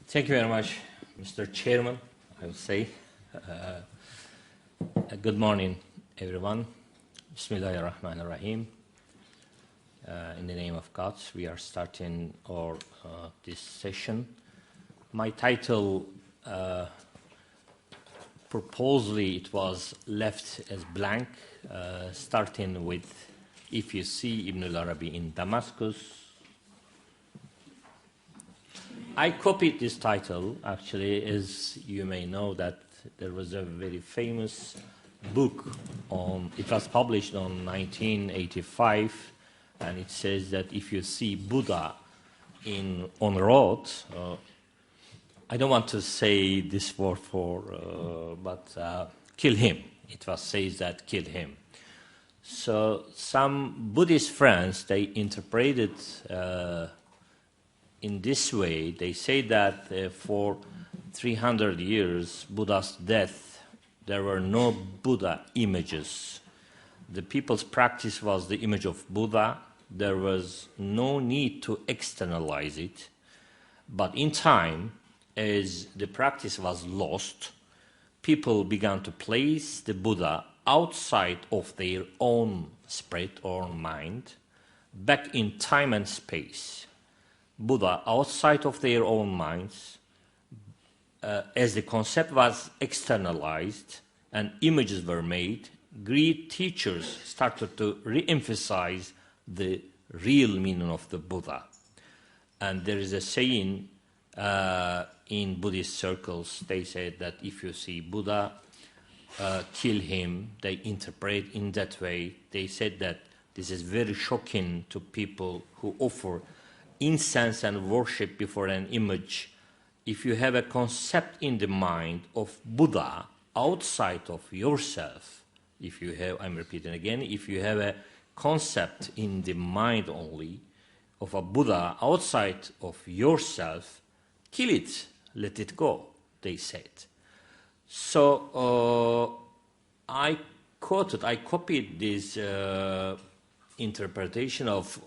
Thank you very much, Mr. Chairman, I would say. Good morning, everyone. Bismillahirrahmanirrahim. In the name of God, we are starting this session. My title, purposely, it was left as blank, starting with, if you see Ibn al-Arabi in Damascus. I copied this title, actually, as you may know, that there was a very famous book it was published in 1985, and it says that if you see Buddha on the road, I don't want to say this word but kill him. It says that kill him. So some Buddhist friends, they interpreted in this way. They say that for 300 years, Buddha's death, there were no Buddha images. The people's practice was the image of Buddha. There was no need to externalize it. But in time, as the practice was lost, people began to place the Buddha outside of their own spirit or mind, back in time and space. Buddha outside of their own minds, as the concept was externalized and images were made, Greek teachers started to re-emphasize the real meaning of the Buddha. And there is a saying in Buddhist circles, they say that if you see Buddha, kill him. They interpret in that way. They said that this is very shocking to people who offer incense and worship before an image. If you have a concept in the mind of Buddha outside of yourself, I'm repeating again, if you have a concept in the mind only of a Buddha outside of yourself, kill it, let it go, they said. So I copied this interpretation of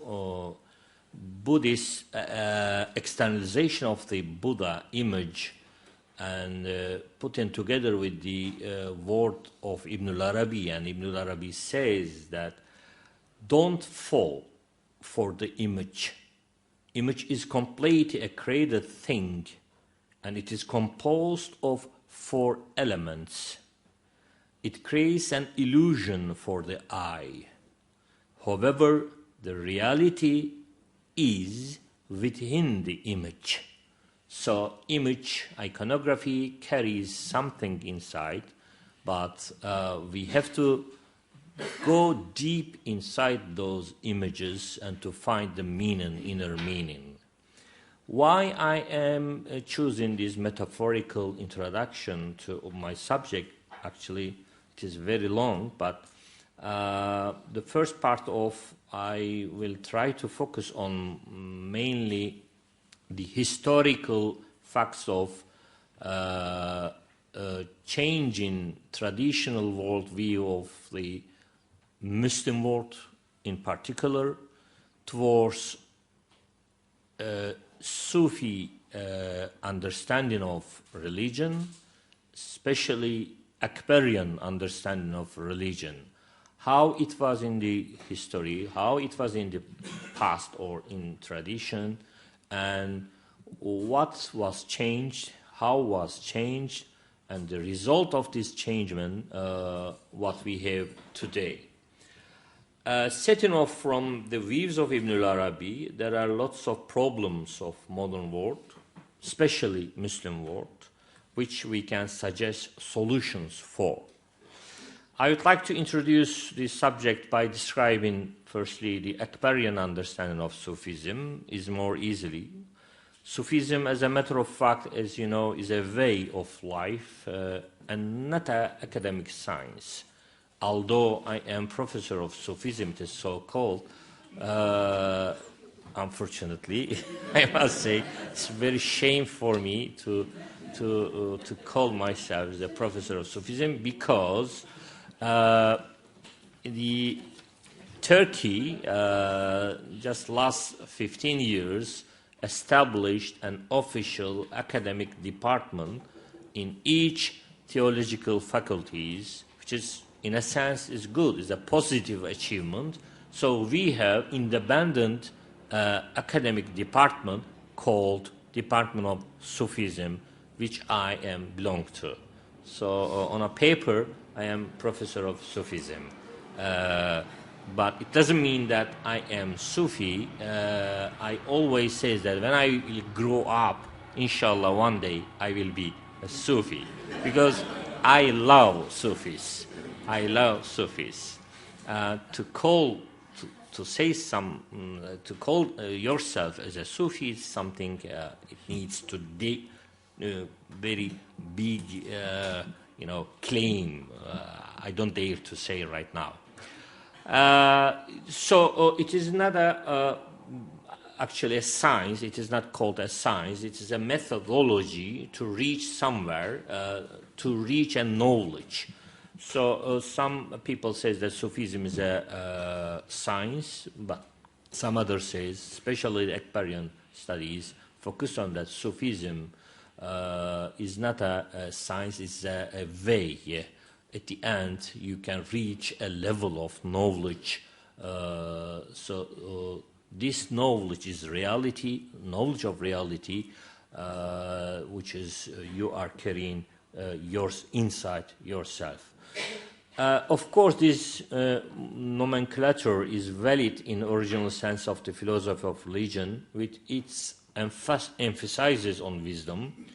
Buddhist externalization of the Buddha image and putting together with the word of Ibn al-Arabi. And Ibn al-Arabi says that don't fall for the image. Image is completely a created thing, and it is composed of 4 elements. It creates an illusion for the eye. However, the reality is within the image. So image, iconography carries something inside, but we have to go deep inside those images and to find the meaning, inner meaning. Why I am choosing this metaphorical introduction to my subject, actually, it is very long, but the first part I will try to focus on mainly the historical facts of changing traditional worldview of the Muslim world in particular towards Sufi understanding of religion, especially Akbarian understanding of religion. How it was in the history, how it was in the past or in tradition, and what was changed, how was changed, and the result of this changement, what we have today. Setting off from the views of Ibn al-Arabi, there are lots of problems of modern world, especially Muslim world, which we can suggest solutions for. I would like to introduce this subject by describing, firstly, the Akbarian understanding of Sufism is more easily. Sufism, as a matter of fact, as you know, is a way of life and not an academic science. Although I am professor of Sufism, it is so-called, unfortunately, I must say, it's very shame for me to call myself the professor of Sufism because Turkey, just last 15 years, established an official academic department in each theological faculties, which is, in a sense, is good, is a positive achievement. So we have independent academic department called Department of Sufism, which I belong to. So on a paper, I am professor of Sufism. But it doesn't mean that I am Sufi. I always say that when I will grow up, inshallah, one day I will be a Sufi, because I love Sufis. I love Sufis. To call yourself as a Sufi is something it needs to very big, claim. I don't dare to say right now. So it is not actually a science. It is not called a science. It is a methodology to reach somewhere, to reach a knowledge. So some people say that Sufism is a science, but some others say, especially the Akbarian studies, focus on that Sufism is not a science, it's a way. Yeah. At the end, you can reach a level of knowledge. This knowledge is reality, knowledge of reality, which is you are carrying yours inside yourself. Of course, this nomenclature is valid in original sense of the philosophy of religion, which its emphasizes on wisdom.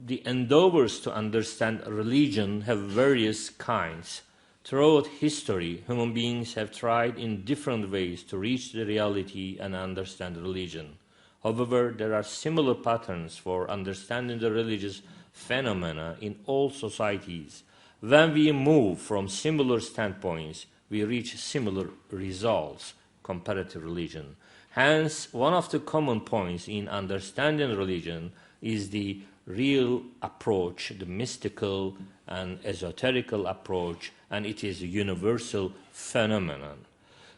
The endeavors to understand religion have various kinds. Throughout history, human beings have tried in different ways to reach the reality and understand religion. However, there are similar patterns for understanding the religious phenomena in all societies. When we move from similar standpoints, we reach similar results compared to religion. Hence, one of the common points in understanding religion is the real approach, the mystical and esoterical approach, and it is a universal phenomenon.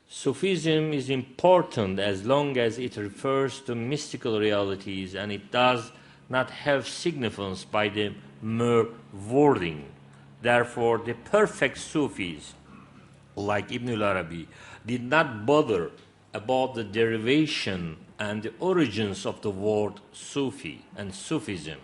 Sufism is important as long as it refers to mystical realities and it does not have significance by the mere wording. Therefore, the perfect Sufis, like Ibn Arabi, did not bother about the derivation and the origins of the word Sufi and Sufism.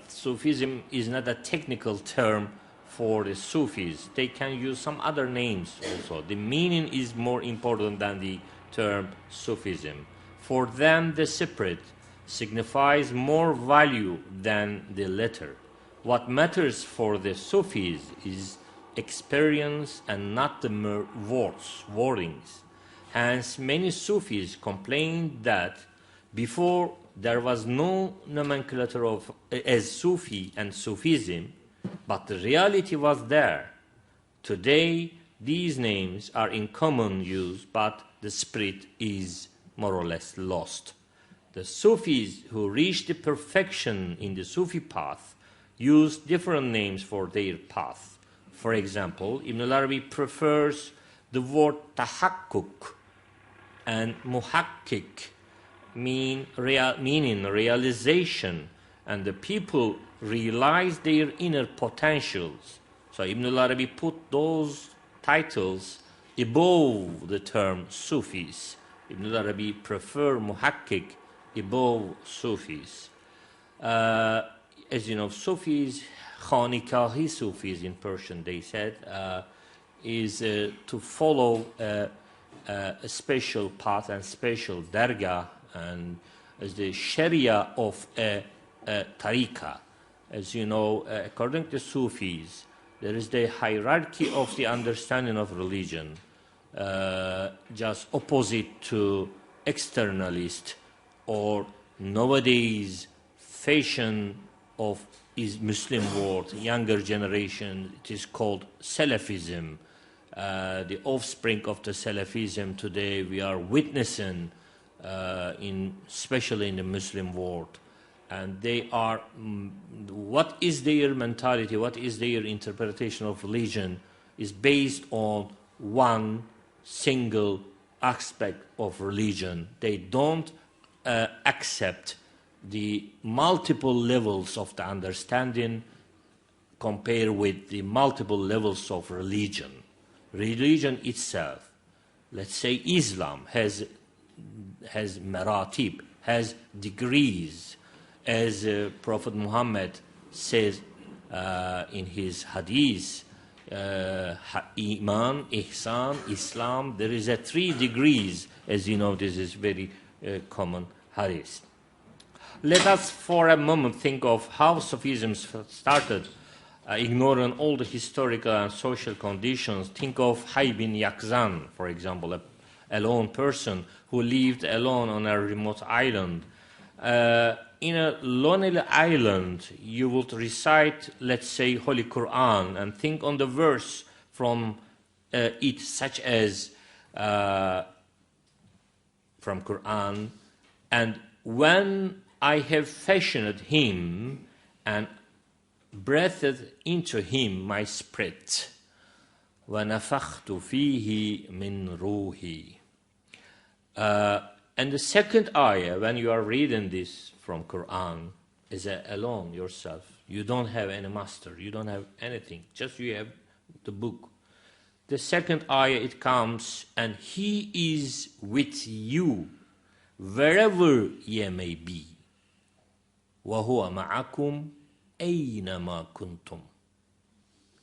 Sufism is not a technical term for the Sufis. They can use some other names also. The meaning is more important than the term Sufism. For them, the spirit signifies more value than the letter. What matters for the Sufis is experience and not the mere wordings. Hence, many Sufis complained that before there was no nomenclature as Sufi and Sufism, but the reality was there. Today, these names are in common use, but the spirit is more or less lost. The Sufis who reached the perfection in the Sufi path used different names for their path. For example, Ibn Arabi prefers the word tahakkuk and muhakkik, meaning realization, and the people realize their inner potentials. So Ibn Arabi put those titles above the term Sufis. Ibn Arabi prefer muhakkik above Sufis. As you know, Sufis, Khanikahi Sufis in Persian, they said, is to follow a special path and special dargah, and as the Sharia of a tariqah. As you know, according to Sufis, there is the hierarchy of the understanding of religion, just opposite to externalist or nowadays fashion of is Muslim world, younger generation. It is called Salafism. The offspring of the Salafism today we are witnessing, especially in the Muslim world. And they are, what is their mentality, what is their interpretation of religion is based on one single aspect of religion. They don't accept the multiple levels of the understanding compared with the multiple levels of religion. Religion itself, let's say Islam, has maratib, has degrees, as Prophet Muhammad says in his hadith, Iman, Ihsan, Islam, there is 3 degrees, as you know, this is very common hadith. Let us for a moment think of how Sufism started, ignoring all the historical and social conditions. Think of Hay bin Yaqzan, for example, a lone person who lived alone on a remote island. In a lonely island, you would recite, let's say, Holy Quran, and think on the verse from it, such as from Quran, and when I have fashioned him and breathed into him my spirit, وَنَفَخْتُ فِيهِ مِنْ رُوحِي. And the second ayah, when you are reading this from Quran, is alone yourself. You don't have any master, you don't have anything, just you have the book. The second ayah, it comes, and he is with you wherever ye may be. وَهُوَ مَعَكُمْ أَيْنَمَا كُنْتُمْ,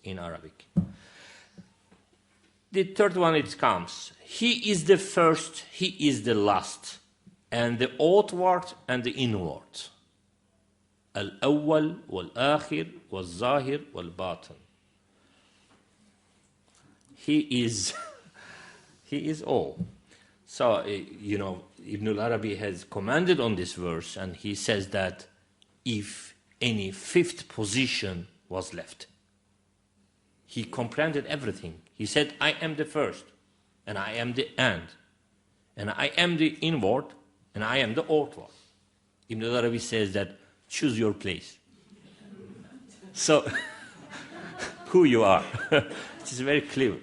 in Arabic. The third one, it comes. He is the first, he is the last, and the outward and the inward. Al-awwal wal-akhir wal-zahir wal-batin. He is all. So, you know, Ibn al-Arabi has commented on this verse, and he says that if any 5th position was left, he comprehended everything. He said, I am the first, and I am the end, and I am the inward, and I am the outward. Ibn al-Arabi says that, choose your place. So, who you are. It is very clear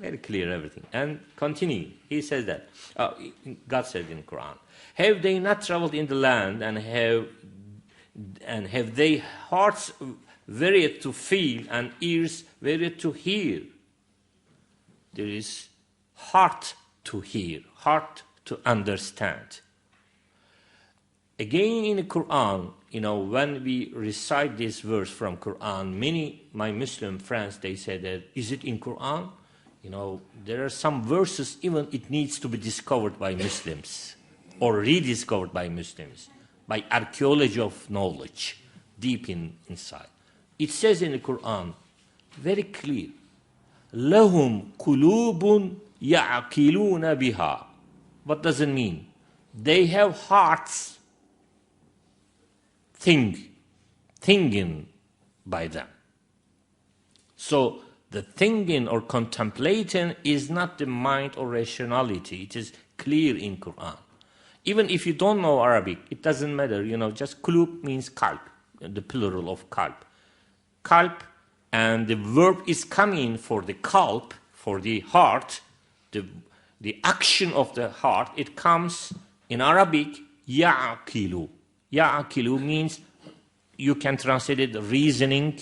everything. And continue, he says that, God said in the Quran, have they not traveled in the land, and have they hearts wearied to feel and ears wearied to hear? There is heart to hear, heart to understand. Again in the Quran, you know, when we recite this verse from Quran, many my Muslim friends, they say that, is it in Quran? You know, there are some verses even it needs to be discovered by Muslims or rediscovered by Muslims, by archaeology of knowledge, deep inside. It says in the Quran, very clear, لَهُمْ قُلُوبٌ يَعْقِلُونَ بِهَا. What does it mean? They have hearts thinking by them. So the thinking or contemplating is not the mind or rationality. It is clear in Quran. Even if you don't know Arabic, it doesn't matter. You know, just qulub means qalb, the plural of qalb. Qalb, and the verb is coming for the qalb, for the heart, the action of the heart. It comes in Arabic, ya'aqilu. Ya'aqilu means, you can translate it reasoning,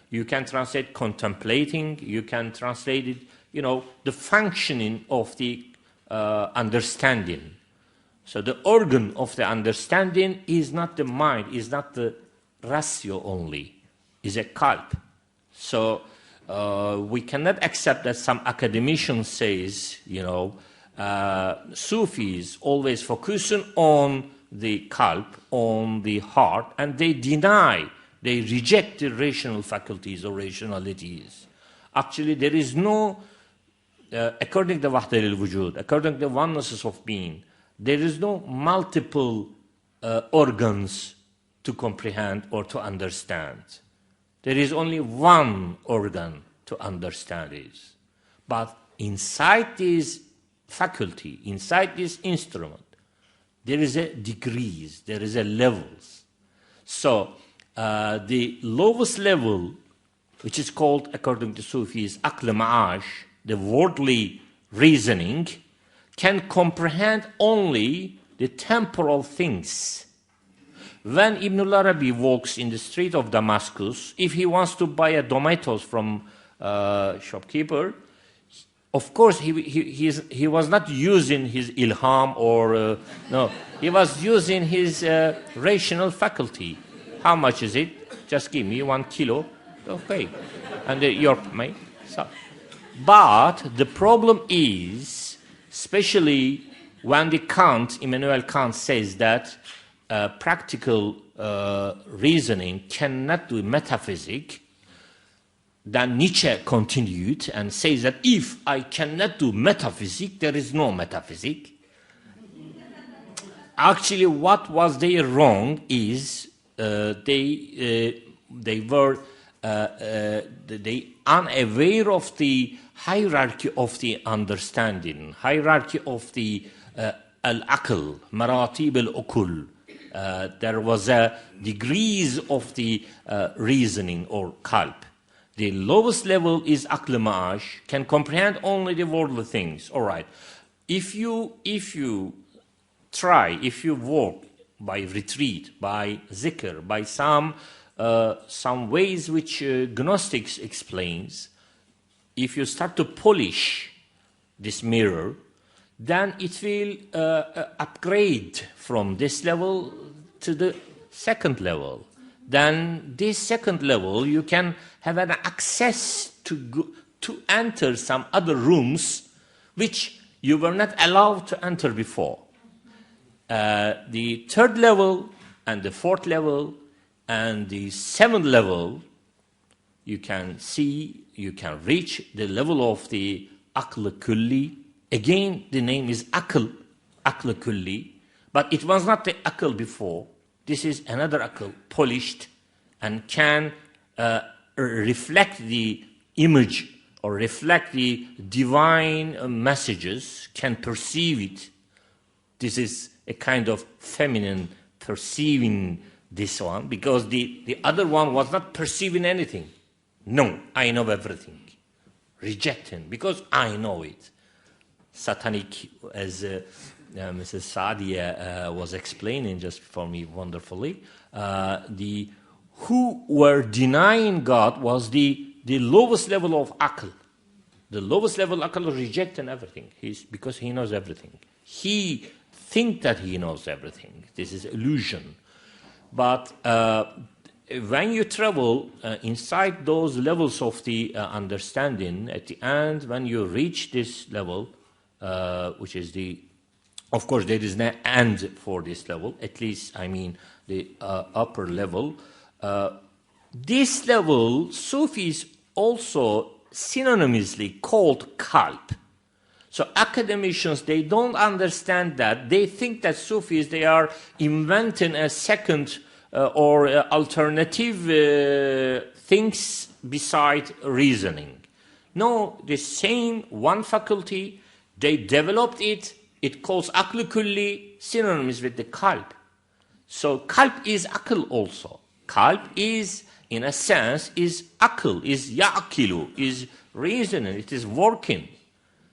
you can translate contemplating, you can translate it, you know, the functioning of the understanding. So the organ of the understanding is not the mind, is not the ratio only, is a qalb. So we cannot accept that some academician says, you know, Sufis always focusing on the qalb, on the heart, and they reject the rational faculties or rationalities. Actually, there is no, according to Wahdat al-Wujud, according to the oneness of being, there is no multiple organs to comprehend or to understand. There is only one organ to understand it. But inside this faculty, inside this instrument, there is a degrees, there is a levels. So the lowest level, which is called, according to Sufis, aql ma'ash, the worldly reasoning, can comprehend only the temporal things. When Ibn Arabi walks in the street of Damascus, if he wants to buy a tomatoes from a shopkeeper, of course he was not using his ilham or no, he was using his rational faculty. How much is it? Just give me 1 kilo. Okay, and your mate. So, but the problem is, especially when Immanuel Kant says that practical reasoning cannot do metaphysics, then Nietzsche continued and says that if I cannot do metaphysics, there is no metaphysics. Actually, what was they wrong is they were unaware of the hierarchy of the understanding, hierarchy of the al-aql, maratib al-uqul. There was degrees of the reasoning or qalb. The lowest level is aql ma'ash, can comprehend only the worldly things. All right. If you work by retreat, by zikr, by some ways which Gnostics explains, if you start to polish this mirror, then it will upgrade from this level to the second level. Then this second level, you can have an access to enter some other rooms which you were not allowed to enter before. The third level and the fourth level and the seventh level, you can reach the level of the aql kulli. Again, the name is aql kulli, but it was not the aql before. This is another aql, polished, and can reflect the image or reflect the divine messages, can perceive it. This is a kind of feminine perceiving this one, because the other one was not perceiving anything. No, I know everything. Rejecting, because I know it. Satanic, as Mrs. Saadia was explaining just for me wonderfully, who were denying God was the lowest level of aql. The lowest level of aql rejecting everything, because he knows everything. He thinks that he knows everything. This is illusion. But when you travel inside those levels of the understanding, at the end, when you reach this level, which is of course, there is no end for this level, at least, I mean, the upper level. This level, Sufis also synonymously called qalb. So academicians, they don't understand that. They think that Sufis, they are inventing a second or alternative things beside reasoning. No, the same one faculty, they developed it. It calls aql kulli, synonymous with the qalb. So qalb is aql also. Qalb is, in a sense, is aql, is ya'qilu, is reasoning, it is working.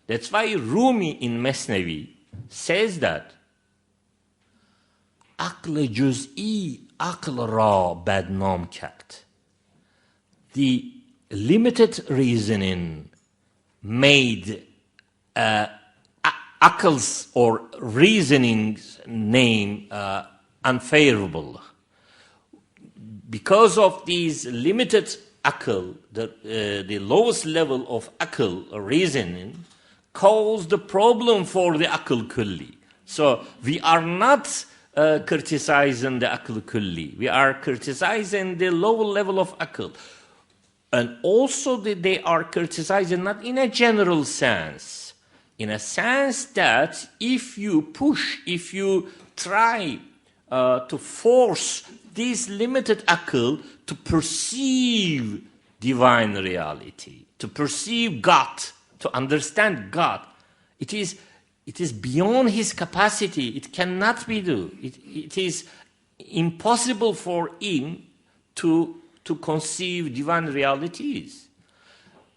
That's why Rumi in Mesnevi says that aql juz'i aql ra badnam kard. The limited reasoning made aql's or reasoning's name unfavorable. Because of these limited aql, the lowest level of aql, reasoning, caused the problem for the aql kulli. So we are not criticizing the aql kulli. We are criticizing the lower level of aql. And also they are criticizing not in a general sense, in a sense that if you push, if you try to force this limited aql to perceive divine reality, to perceive God, to understand God, it is beyond his capacity. It cannot be done. It is impossible for him to conceive divine realities.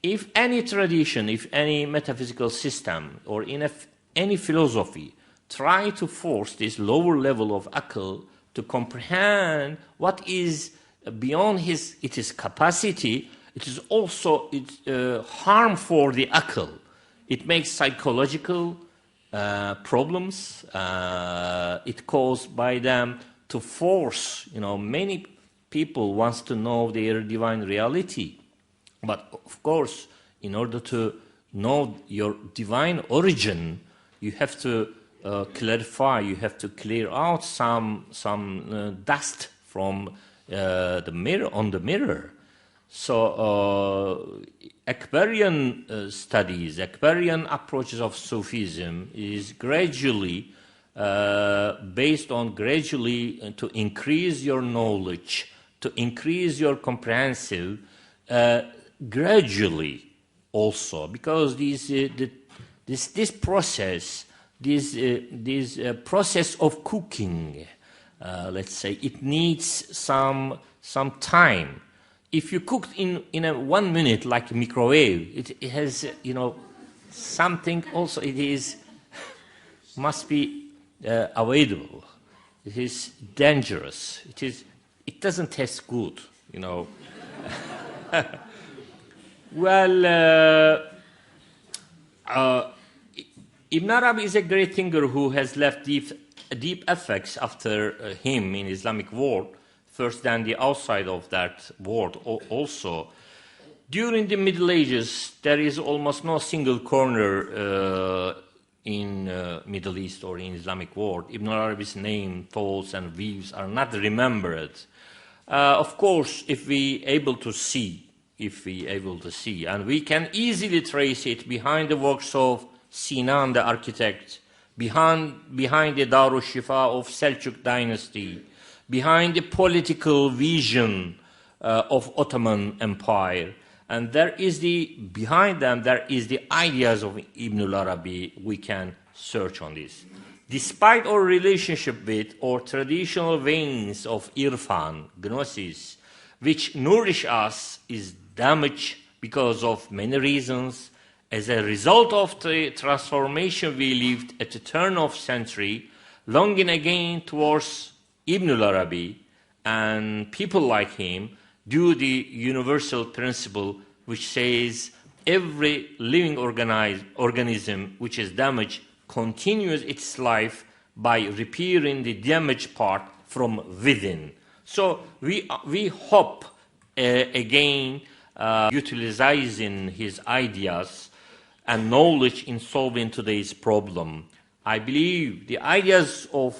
If any tradition, if any metaphysical system, or in any philosophy try to force this lower level of akal to comprehend what is beyond its capacity, it is also harm for the akal. It makes psychological problems. It caused by them to force, many people wants to know their divine reality. But of course, in order to know your divine origin, you have to clarify, you have to clear out some dust from the mirror. So Akbarian studies, Akbarian approaches of Sufism is gradually based on gradually to increase your knowledge, to increase your comprehensive, gradually also, because this process, this process of cooking, let's say, it needs some time. If you cook in 1 minute like a microwave, it has something also. Must be avoidable. It is dangerous. It doesn't taste good. Well, Ibn Arabi is a great thinker who has left deep effects after him in Islamic world. First than the outside of that world also. During the Middle Ages, there is almost no single corner in Middle East or in Islamic world. Ibn Arabi's name, thoughts, and views are not remembered. Of course, if we able to see, and we can easily trace it behind the works of Sinan, the architect, behind the Darul Shifa of Seljuk dynasty, behind the political vision of Ottoman Empire, and behind them there is the ideas of Ibn Arabi. We can search on this. Despite our relationship with or traditional veins of Irfan, Gnosis, which nourish us, is damaged because of many reasons. As a result of the transformation we lived at the turn of century, longing again towards Ibn Arabi and people like him, due to the universal principle which says every living organism which is damaged continues its life by repairing the damaged part from within. So we hope again utilizing his ideas and knowledge in solving today's problem. I believe the ideas of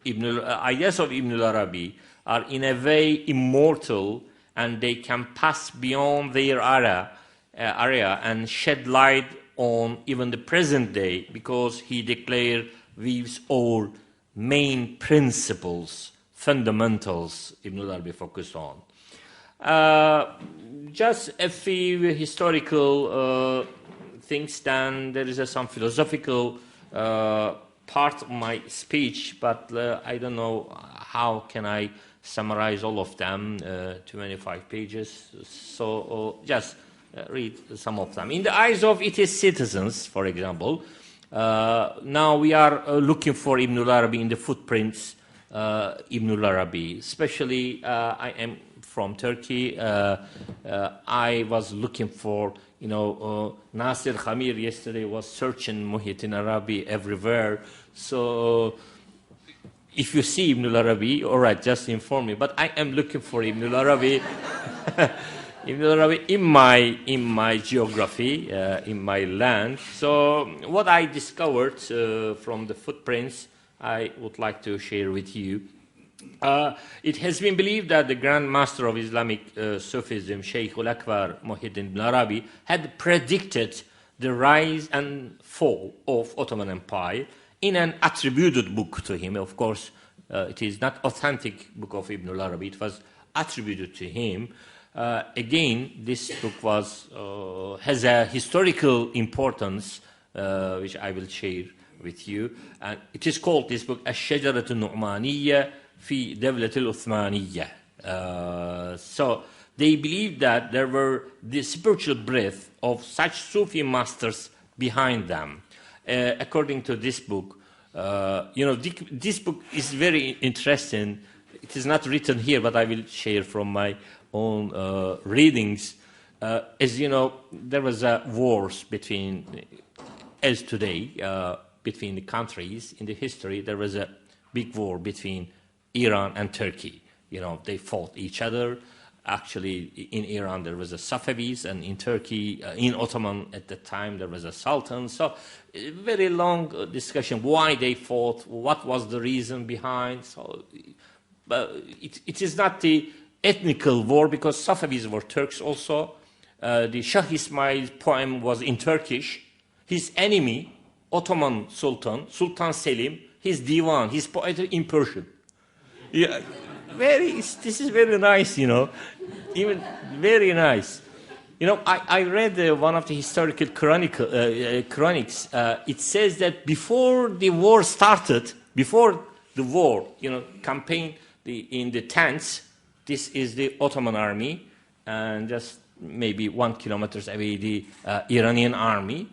Ibn Arabi are in a way immortal, and they can pass beyond their area and shed light on even the present day, because he declared weaves all main principles, fundamentals Ibn Arabi focused on. Just a few historical things, then there is some philosophical part of my speech, but I don't know how can I summarize all of them, 25 pages, so just read some of them. In the eyes of its citizens, for example, now we are looking for Ibn Arabi in the footprints, Ibn Arabi, especially I am from Turkey. I was looking for, Nasir Khamir yesterday was searching Muhyiddin Arabi everywhere. So if you see Ibn Arabi, all right, just inform me. But I am looking for Ibn Arabi, Ibn Arabi in my geography, in my land. So what I discovered from the footprints, I would like to share with you. It has been believed that the Grand Master of Islamic Sufism, Shaykh al-Akbar Muhyiddin ibn Arabi, had predicted the rise and fall of Ottoman Empire in an attributed book to him. Of course, it is not authentic book of Ibn Arabi. It was attributed to him. Again, this book has a historical importance, which I will share with you. And it is called, this book, Ash-Shajarat al-Nu'maniyya fi Dawlat al-Uthmaniyya. So they believed that there were the spiritual breath of such Sufi masters behind them. according to this book, this book is very interesting. It is not written here, but I will share from my own readings. As you know, there was wars between, as today, between the countries. In the history, there was a big war between Iran and Turkey. They fought each other. Actually, in Iran, there was a Sufis, and in Turkey, in Ottoman at the time, there was a Sultan. So, a very long discussion why they fought, what was the reason behind. So, it is not the ethnical war, because Safevis were Turks also. The Shah Ismail's poem was in Turkish. His enemy, Ottoman Sultan, Sultan Selim, his divan, his poetry in Persian. Yeah, this is very nice, even very nice. I read one of the historical chronics. It says that before the war started, campaign in the tents, this is the Ottoman army, and just maybe 1 kilometer away the Iranian army.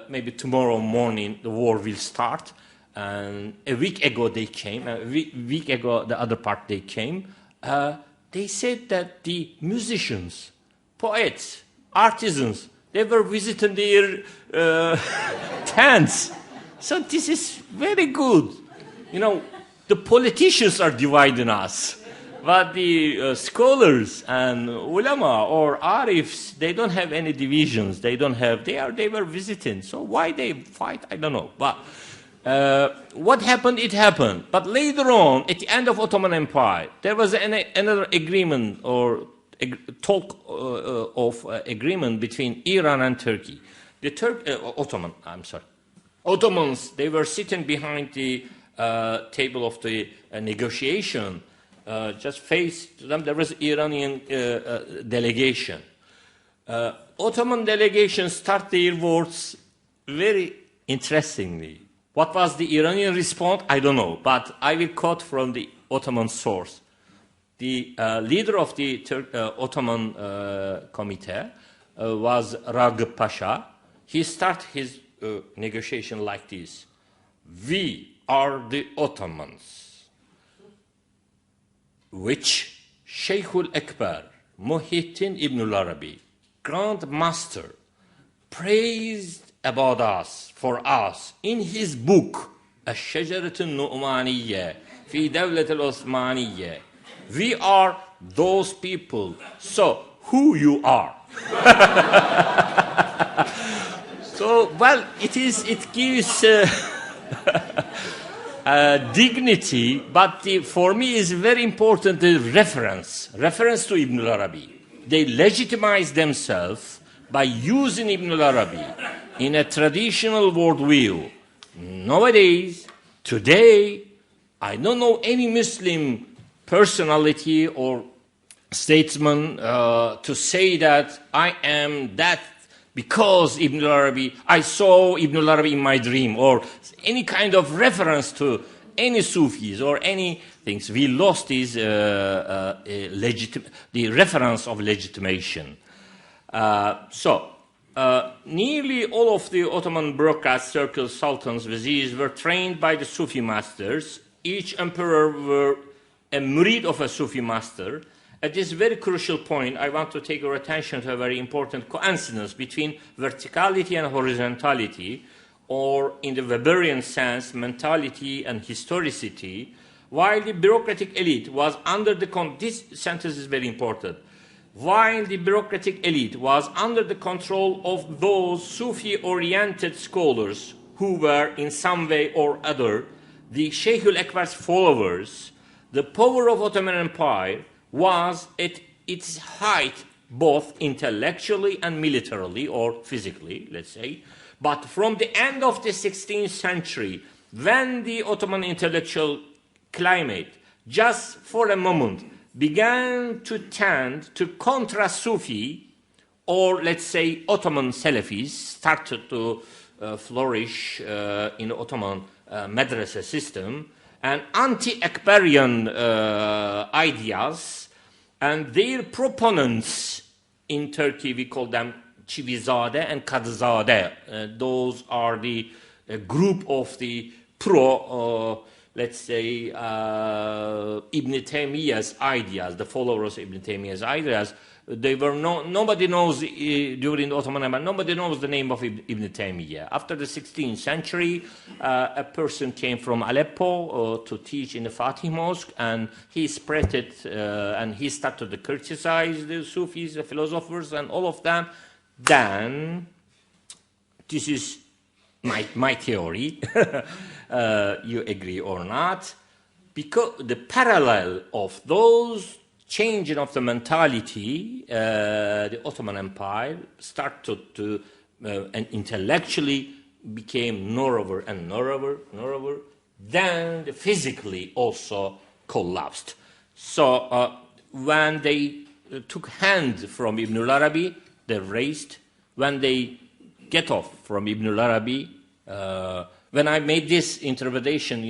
Maybe tomorrow morning the war will start. And a week ago they came, a week ago the other part they came. They said that the musicians, poets, artisans, they were visiting their tents. So this is very good. The politicians are dividing us. But the scholars and ulama or arifs, they don't have any divisions. They were visiting. So why they fight, I don't know. But what happened, it happened. But later on, at the end of Ottoman Empire, there was another agreement or talk of agreement between Iran and Turkey. Ottomans, they were sitting behind the table of the negotiation. Just faced them, there was Iranian delegation. Ottoman delegation start their words very interestingly. What was the Iranian response? I don't know, but I will quote from the Ottoman source. The leader of the Ottoman committee was Ragıp Pasha. He started his negotiation like this. We are the Ottomans, which Sheikhul Ekber, Muhyiddin ibn Arabi, Grand Master, praised about us, for us, in his book, Ash-Shajaratun Nu'maniyya, fi Dawlat al-Osmaniyya. We are those people. So, who you are? So, well, it gives dignity, but for me is very important the reference to Ibn al-Arabi. They legitimize themselves by using Ibn al-Arabi in a traditional worldview. Nowadays, today, I don't know any Muslim personality or statesman to say that I am that because Ibn al-Arabi, I saw Ibn al-Arabi in my dream, or any kind of reference to any Sufis or any things. We lost this, the reference of legitimation. Nearly all of the Ottoman broadcast circles, sultans, viziers were trained by the Sufi masters. Each emperor were a murid of a Sufi master. At this very crucial point, I want to take your attention to a very important coincidence between verticality and horizontality, or in the Weberian sense, mentality and historicity. While the bureaucratic elite was under this sentence is very important. While the bureaucratic elite was under the control of those Sufi-oriented scholars who were in some way or other the Sheikhul Ekber's followers, the power of Ottoman Empire was at its height both intellectually and militarily, or physically, let's say. But from the end of the 16th century, when the Ottoman intellectual climate, just for a moment, began to tend to contra Sufi, or let's say Ottoman Salafis, started to flourish in the Ottoman madrasa system, and anti-Akbarian ideas, and their proponents in Turkey, we call them Çivizade and Kadızade. Those are the group of the let's say, Ibn Taymiyyah's ideas, the followers of Ibn Taymiyyah's ideas. They were nobody knows during the Ottoman Empire, nobody knows the name of Ibn Taymiyyah. After the 16th century, a person came from Aleppo to teach in the Fatih Mosque, and he spread it, and he started to criticize the Sufis, the philosophers, and all of them. Then, this is my theory, you agree or not, because the parallel of those changing of the mentality, the Ottoman Empire started to, and intellectually became narrower and narrower, then physically also collapsed. So when they took hand from Ibn al-Arabi, they raised. When they get off from Ibn al-Arabi, when I made this interpretation,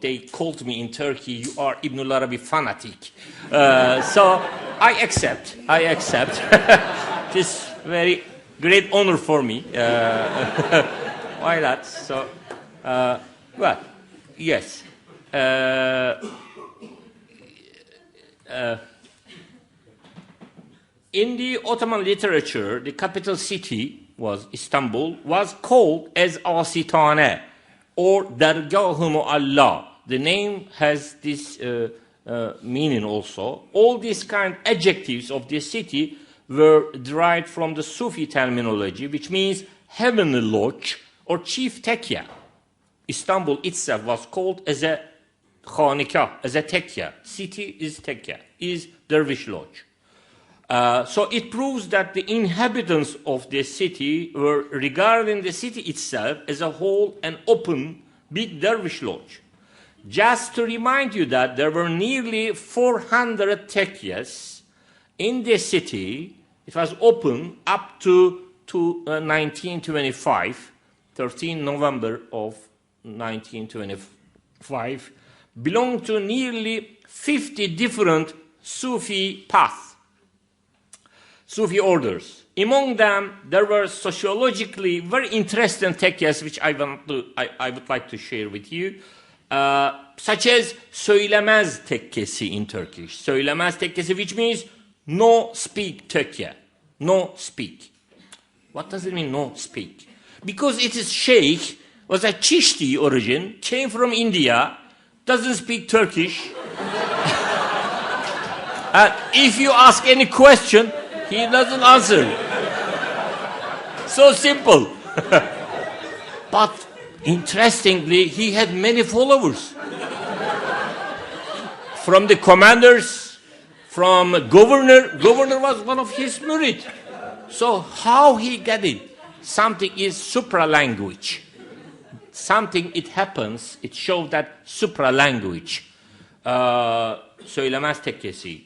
they called me in Turkey, you are Ibn al-Arabi fanatic. So I accept. This very great honor for me. Why not? So, well, yes. In the Ottoman literature, the capital city was Istanbul, was called as Asitane, or Dergah-ı Allah. The name has this meaning also. All these kind of adjectives of this city were derived from the Sufi terminology, which means heavenly lodge or chief tekya. Istanbul itself was called as a khanikah, as a tekya. City is tekya, is dervish lodge. So it proves that the inhabitants of the city were regarding the city itself as a whole an open, big dervish lodge. Just to remind you that there were nearly 400 tekyas in the city. It was open up to 1925, 13 November of 1925, belonged to nearly 50 different Sufi paths. Sufi orders. Among them, there were sociologically very interesting tekyas which I would like to share with you, such as Söylemez tekkesi in Turkish. Söylemez tekkesi, which means no speak tekya. No speak. What does it mean, no speak? Because it is Sheikh, was a Chishti origin, came from India, doesn't speak Turkish. And if you ask any question, he doesn't answer. So simple. But interestingly, he had many followers. From the commanders, from governor. Governor was one of his murid. So how he got it? Something is supra-language. Something, it happens, it shows that supra-language. Söylemez tekkesi.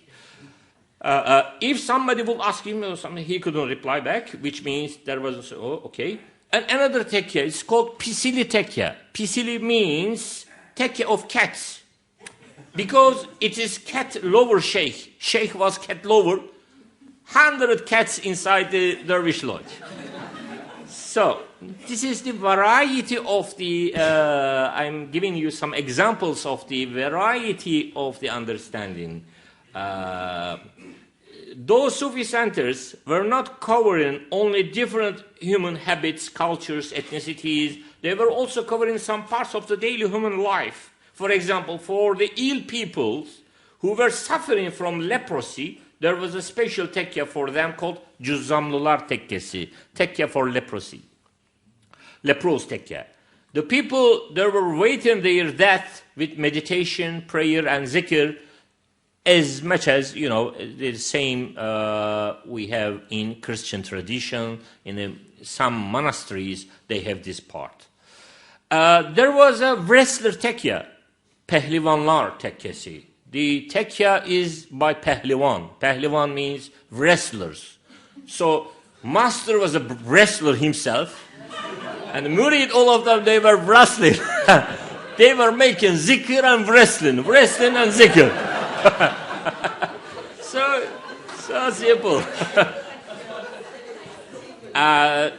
If somebody would ask him something, he couldn't reply back, which means there was, okay. And another tekya is called Pisili tekya. Pisili means tekya of cats. Because it is cat lover sheikh. Sheikh was cat lover. 100 cats inside the dervish lodge. So, this is the variety of the, I'm giving you some examples of the variety of the understanding. Those Sufi centers were not covering only different human habits, cultures, ethnicities. They were also covering some parts of the daily human life. For example, for the ill peoples who were suffering from leprosy, there was a special tekya for them called Cüzzamlılar tekkesi, tekya for leprosy, leprous tekya. The people, they were waiting their death with meditation, prayer, and zikr, as much as, the same we have in Christian tradition. In some monasteries, they have this part. There was a wrestler tekya, Pehlivanlar tekkesi. The tekya is by Pehlivan. Pehlivan means wrestlers. So, master was a wrestler himself, and the murid, all of them, they were wrestling. They were making zikr and wrestling and zikr. So simple. a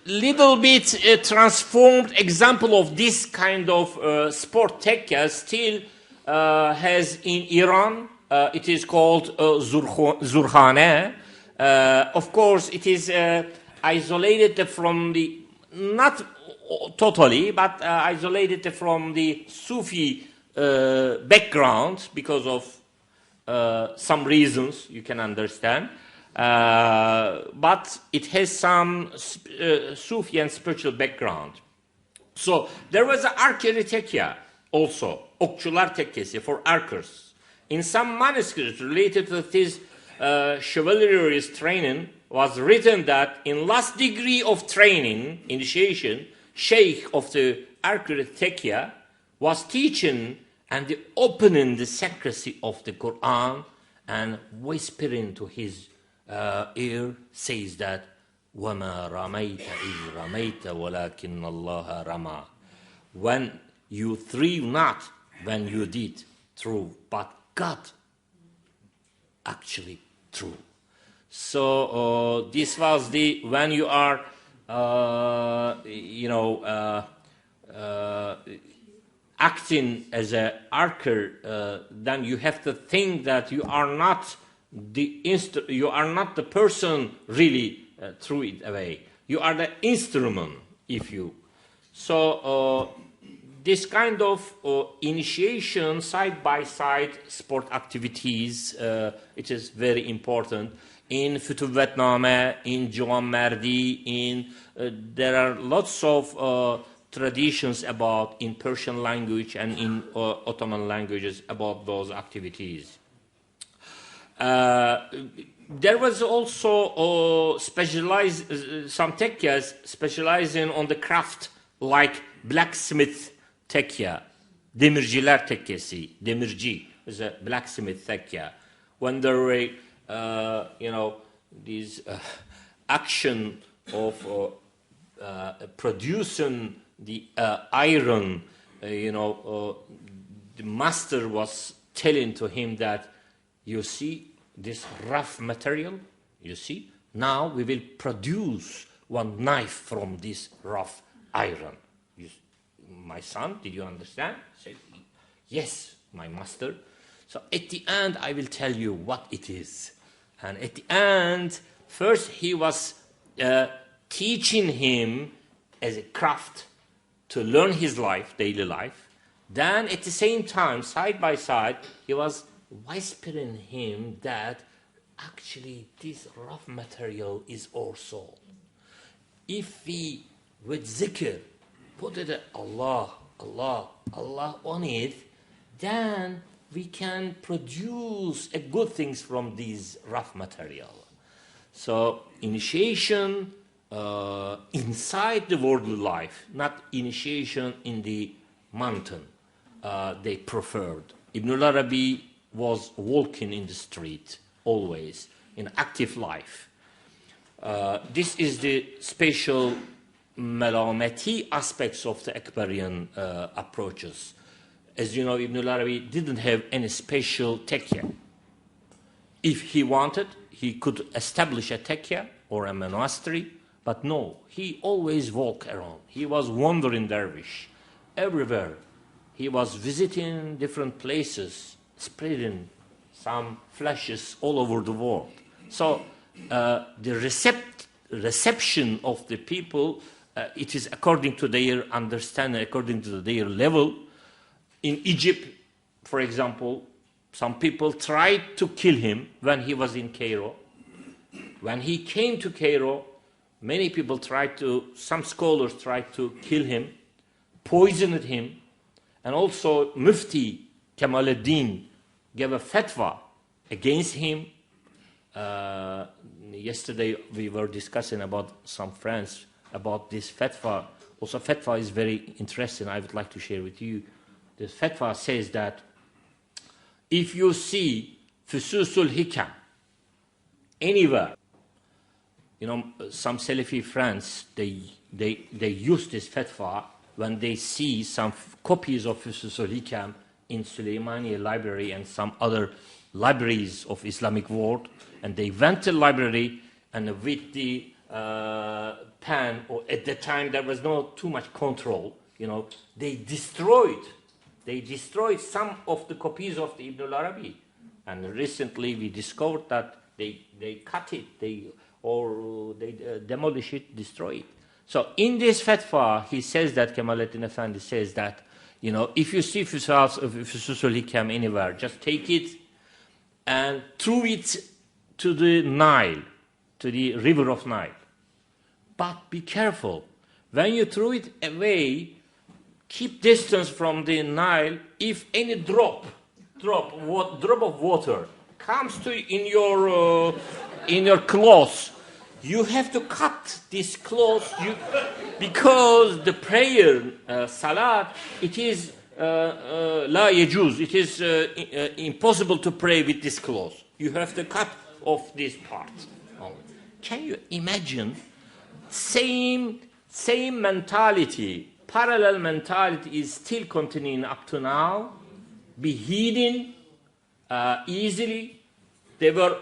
little bit transformed example of this kind of sport tekka still has in Iran. It is called Zurkhane. Of course, it is isolated from the, not totally, but isolated from the Sufi background because of some reasons you can understand. But it has some Sufi and spiritual background. So there was an archery tekya also, okçular tekkesi for archers. In some manuscripts related to this chivalrous training was written that in last degree of training, initiation, sheikh of the archery tekya was teaching and opening the secrecy of the Quran and whispering to his ear says that وَمَا رَمَيْتَ إِذْ رَمَيْتَ وَلَكِنَّ اللَّهَ رَمَى. When you threw not when you did through, but God actually threw. So this was the, when you are acting as an archer, then you have to think that you are not the person really threw it away. You are the instrument, if you. So this kind of initiation, side-by-side sport activities, it is very important. In Fütüvvetname, in Juammerdi, there are lots of traditions about in Persian language and in Ottoman languages about those activities. There was also some tekyas specializing on the craft, like blacksmith tekya, demirciler tekkesi. Demirci is a blacksmith tekya. When there were, these action of producing the iron, the master was telling to him that, you see this rough material, you see, now we will produce one knife from this rough iron. My son, did you understand? He said, yes, my master. So at the end, I will tell you what it is. And at the end, first he was teaching him as a craft to learn his life, daily life. Then at the same time, side by side, he was whispering him that actually this rough material is our soul. If we, with zikr, put it Allah, Allah, Allah on it, then we can produce good things from these rough material. So initiation inside the worldly life, not initiation in the mountain, they preferred. Ibn Arabi was walking in the street, always, in active life. This is the special Malamati aspects of the Akbarian approaches. As you know, Ibn Arabi didn't have any special tekya. If he wanted, he could establish a tekya or a monastery, but no, he always walked around. He was wandering dervish everywhere. He was visiting different places, spreading some flashes all over the world. So the reception of the people, it is according to their understanding, according to their level. In Egypt, for example, some people tried to kill him when he was in Cairo. When he came to Cairo, many people some scholars tried to kill him, poisoned him, and also Mufti Kamaluddin gave a fatwa against him. Yesterday we were discussing about some friends about this fatwa. Also, fatwa is very interesting. I would like to share with you. The fatwa says that if you see Fususul Hikam anywhere, some Salafi friends, they use this fatwa when they see some copies of Fususul Hikam in Suleymaniye library and some other libraries of Islamic world, and they went to the library, and with the pen, or at the time there was not too much control, they destroyed some of the copies of the Ibn al-Arabi. And recently we discovered that they cut it, they demolish it, destroy it. So in this fatwa, he says that, Kemalettin Effendi says that, if you see Fusul Hikam anywhere, just take it and throw it to the Nile, to the river of Nile. But be careful. When you throw it away, keep distance from the Nile. If any drop of water comes to in your clothes, you have to cut this cloth because the prayer, salat, it is la yajuz. It is impossible to pray with this cloth. You have to cut off this part. Can you imagine? Same mentality, parallel mentality is still continuing up to now. Beheading easily. They were,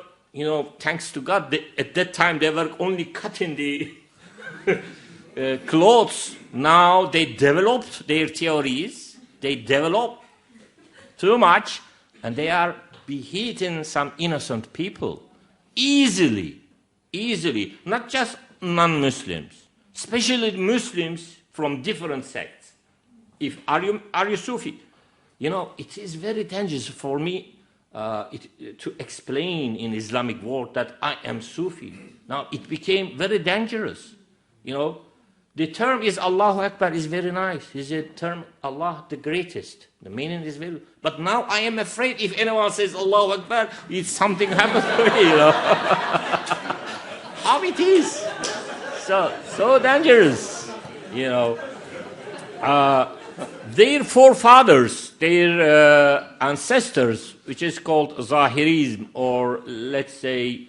thanks to God, at that time they were only cutting the clothes. Now they developed their theories. They developed too much, and they are beheading some innocent people easily. Not just non-Muslims, especially Muslims from different sects. Are you Sufi? It is very dangerous for me to explain in Islamic world that I am Sufi. Now it became very dangerous. The term is Allahu Akbar is very nice. It's a term Allah the greatest. The meaning is very. But now I am afraid if anyone says Allahu Akbar, if something happens to me. How it is. So dangerous. Their forefathers, their ancestors, which is called Zahirism, or let's say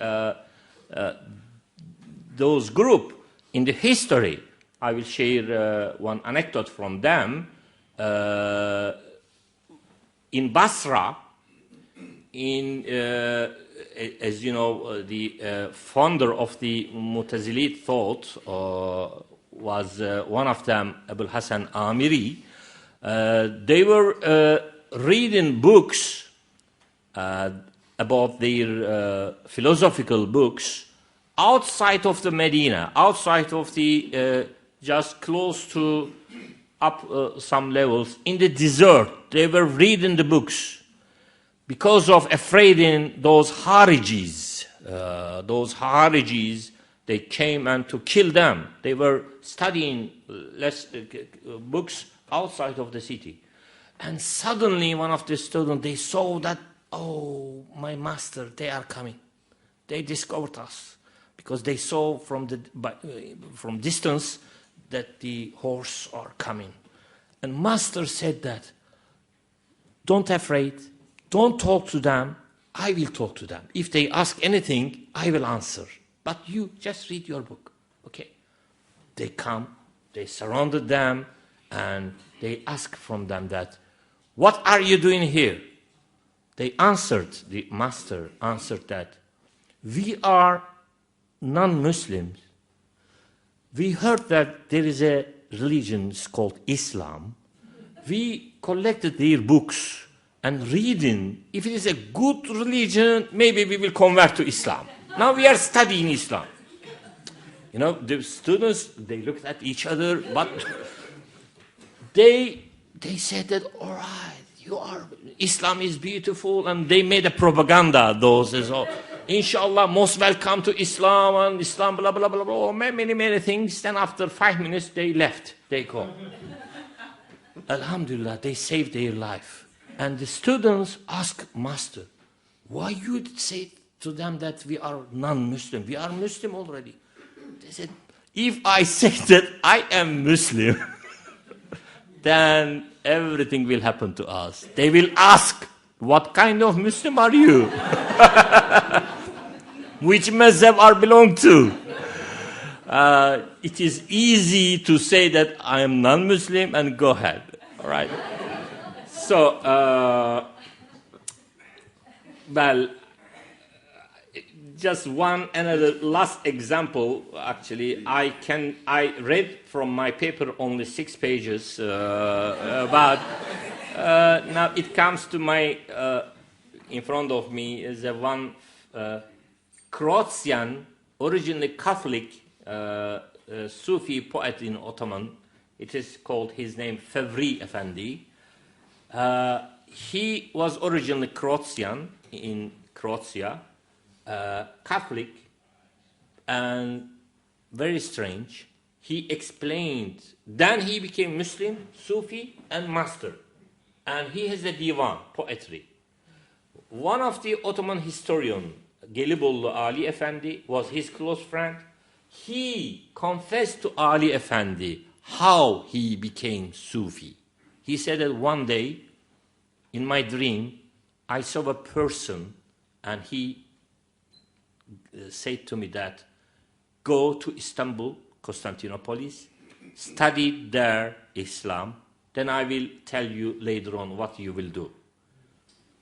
those group in the history. I will share one anecdote from them. In Basra, as you know, the founder of the Mu'tazilite thought was one of them, Abul Hasan Amiri. They were reading books about their philosophical books outside of the Medina, outside of the just close to up some levels in the desert. They were reading the books because of afraid in those Harijis. They came and to kill them. They were studying books outside of the city. And suddenly one of the students, they saw that, oh, my master, they are coming. They discovered us because they saw from distance that the horse are coming. And master said that, don't afraid, don't talk to them, I will talk to them. If they ask anything, I will answer. But you just read your book. Okay. They come, they surrounded them, and they asked from them that, what are you doing here? They answered, the master answered that, we are non-Muslims. We heard that there is a religion called Islam. We collected their books and reading. If it is a good religion, maybe we will convert to Islam. Now we are studying Islam. The students, they looked at each other, but they said that, all right, Islam is beautiful, and they made a propaganda, those as well. Inshallah, most welcome to Islam, and Islam, blah, blah, blah, blah, many things. Then after 5 minutes, they left. They go. Alhamdulillah, they saved their life. And the students ask master, why you say to them that we are non-Muslim? We are Muslim already. They said, if I say that I am Muslim, then everything will happen to us. They will ask, what kind of Muslim are you? Which mazhab are belong to? It is easy to say that I am non-Muslim and go ahead. All right. So Well, just another last example. Actually, I read from my paper only 6 pages, but now it comes to my in front of me is a one Croatian, originally Catholic Sufi poet in Ottoman. It is called his name Fevri Efendi. He was originally Croatian in Croatia. Catholic, and very strange. He explained, then he became Muslim, Sufi, and master. And he has a divan, poetry. One of the Ottoman historian, Gelibolu Ali Efendi, was his close friend. He confessed to Ali Efendi how he became Sufi. He said that one day, in my dream, I saw a person, and he said to me that go to Istanbul, Constantinopolis, study there Islam, then I will tell you later on what you will do.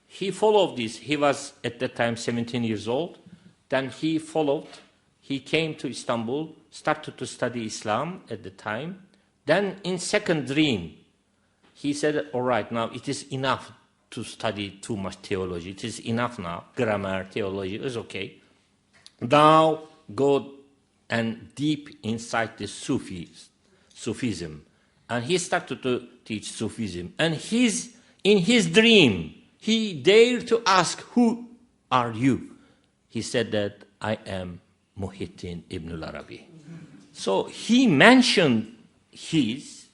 He followed this. He was at that time 17 years old. Then he followed. He came to Istanbul, started to study Islam at the time. Then in second dream, he said, all right, now it is enough to study too much theology. It is enough now. Grammar, theology is okay. Now go and deep inside the Sufism. And he started to teach Sufism. And in his dream, he dared to ask, who are you? He said that I am Muhyiddin Ibn Arabi. So he mentioned this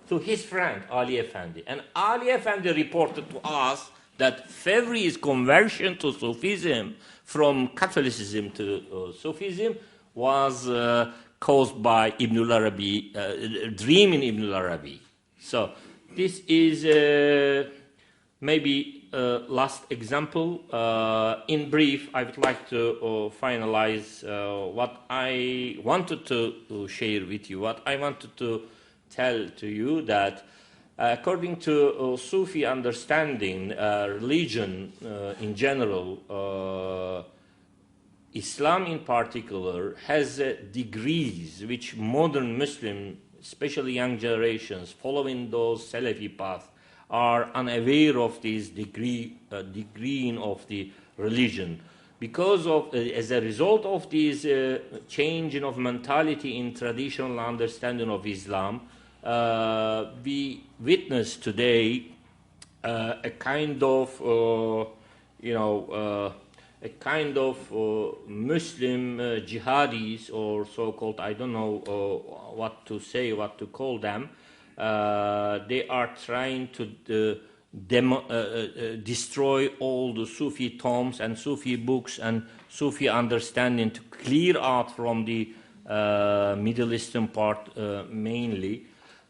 to his friend Ali Effendi. And Ali Effendi reported to us that Fevri's conversion to Sufism from Catholicism to Sufism was caused by Ibn Arabi, dream in Ibn Arabi. So this is maybe last example. In brief, I would like to finalize what I wanted to share with you, what I wanted to tell to you that according to Sufi understanding, religion in general, Islam in particular, has degrees which modern Muslims, especially young generations, following those Salafi paths, are unaware of this degreeing of the religion. Because of, as a result of this changing of mentality in traditional understanding of Islam, we witness today a kind of, Muslim jihadis or so-called, I don't know what to say, what to call them. They are trying to destroy all the Sufi tomes and Sufi books and Sufi understanding to clear out from the Middle Eastern part mainly.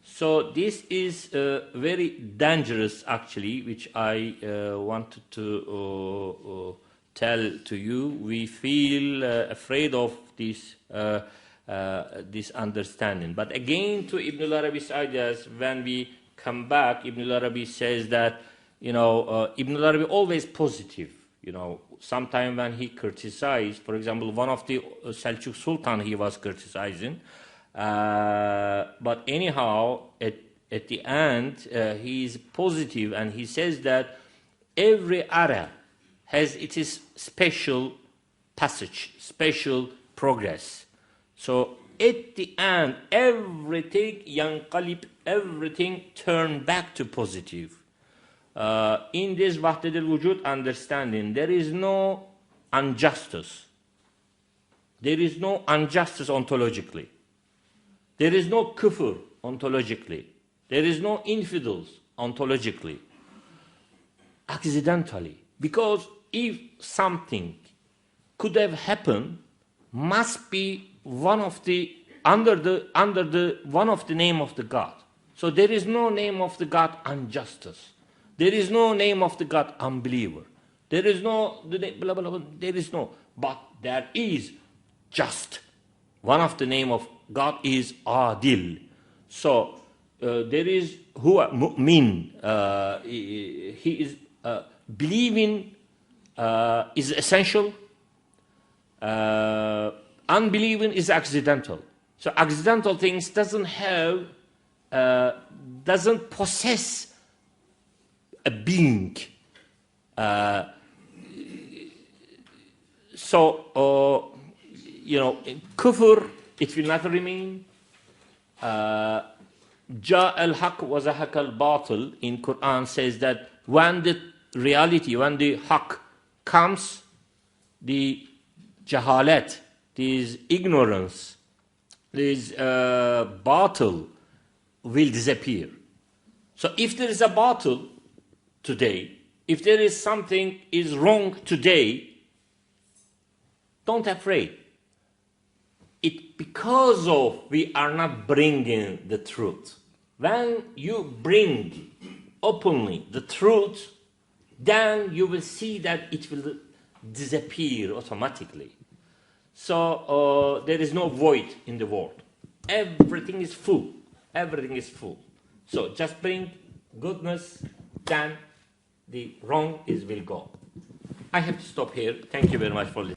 So this is very dangerous, actually, which I wanted to tell to you. We feel afraid of this this understanding. But again, to Ibn Arabi's ideas, when we come back, Ibn Arabi says that, Ibn Arabi always positive. Sometime when he criticized, for example, one of the Selçuk Sultan he was criticizing, but anyhow, at the end, he is positive, and he says that every era has its special passage, special progress. So at the end, everything yanqalib, everything turned back to positive. In this Wahdat al-Wujud understanding, there is no injustice. There is no injustice ontologically. There is no kufr ontologically. There is no infidels ontologically. Accidentally. Because if something could have happened, must be one of the under the one of the name of the God. So there is no name of the God injustice. There is no name of the God unbeliever. There is no blah, blah, blah, there is no, but there is just. One of the name of God is Adil. So there is Huwa Mu'min. He is believing is essential. Unbelieving is accidental. So accidental things doesn't possess a being. Kufr, it will not remain. Ja al-haq wa zahaq al-batil in Quran says that when the reality, when the haq comes, the jahalat, this ignorance, this batil will disappear. So if there is a batil today, if there is something is wrong today, don't afraid. It because of we are not bringing the truth. When you bring openly the truth, then you will see that it will disappear automatically. So there is no void in the world. Everything is full. Everything is full. So just bring goodness, then the wrong will go. I have to stop here. Thank you very much for listening.